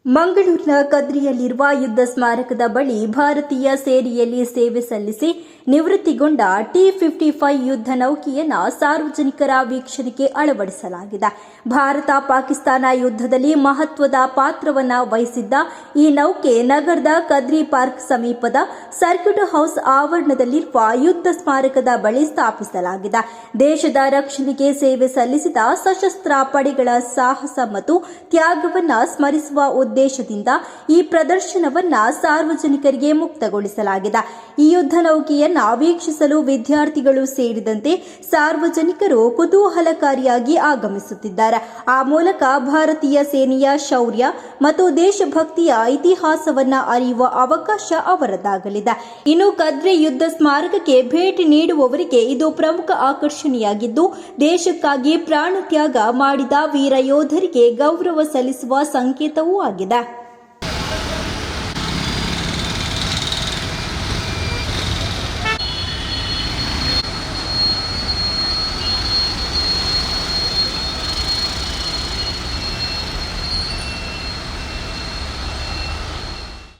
ಮಂಗಳೂರಿನ ಕದ್ರಿಯಲ್ಲಿರುವ ಯುದ್ಧ ಸ್ಮಾರಕದ ಬಳಿ ಭಾರತೀಯ ಸೇನೆಯಲ್ಲಿ ಸೇವೆ ಸಲ್ಲಿಸಿ ನಿವೃತ್ತಿಗೊಂಡ T-55 ಯುದ್ಧ ನೌಕೆಯನ್ನು ಸಾರ್ವಜನಿಕರ ವೀಕ್ಷಣೆಗೆ ಅಳವಡಿಸಲಾಗಿದೆ. ಭಾರತ ಪಾಕಿಸ್ತಾನ ಯುದ್ಧದಲ್ಲಿ ಮಹತ್ವದ ಪಾತ್ರವನ್ನು ವಹಿಸಿದ್ದ ಈ ನೌಕೆ ನಗರದ ಕದ್ರಿ ಪಾರ್ಕ್ ಸಮೀಪದ ಸರ್ಕ್ಯೂಟ್ ಹೌಸ್ ಆವರಣದಲ್ಲಿರುವ ಯುದ್ಧ ಸ್ಮಾರಕದ ಬಳಿ ಸ್ಥಾಪಿಸಲಾಗಿದೆ. ದೇಶದ ರಕ್ಷಣೆಗೆ ಸೇವೆ ಸಲ್ಲಿಸಿದ ಸಶಸ್ತ್ರ ಪಡೆಗಳ ಸಾಹಸ ಮತ್ತು ತ್ಯಾಗವನ್ನು ಸ್ಮರಿಸುವ ಉದ್ದೇಶದಿಂದ ಈ ಪ್ರದರ್ಶನವನ್ನ ಸಾರ್ವಜನಿಕರಿಗೆ ಮುಕ್ತಗೊಳಿಸಲಾಗಿದೆ. ಈ ಯುದ್ಧ ನೌಕೆಯನ್ನ ವೀಕ್ಷಿಸಲು ವಿದ್ಯಾರ್ಥಿಗಳು ಸೇರಿದಂತೆ ಸಾರ್ವಜನಿಕರು ಕುತೂಹಲಕಾರಿಯಾಗಿ ಆಗಮಿಸುತ್ತಿದ್ದಾರೆ. ಆ ಮೂಲಕ ಭಾರತೀಯ ಸೇನೆಯ ಶೌರ್ಯ ಮತ್ತು ದೇಶಭಕ್ತಿಯ ಇತಿಹಾಸವನ್ನ ಅರಿಯುವ ಅವಕಾಶ ಅವರದಾಗಲಿದೆ. ಇನ್ನು ಕದ್ರಿ ಯುದ್ಧ ಸ್ಮಾರಕಕ್ಕೆ ಭೇಟಿ ನೀಡುವವರಿಗೆ ಇದು ಪ್ರಮುಖ ಆಕರ್ಷಣೆಯಾಗಿದ್ದು, ದೇಶಕ್ಕಾಗಿ ಪ್ರಾಣ ತ್ಯಾಗ ಮಾಡಿದ ವೀರ ಯೋಧರಿಗೆ ಗೌರವ ಸಲ್ಲಿಸುವ ಸಂಕೇತವೂ ಆಗಿದೆ.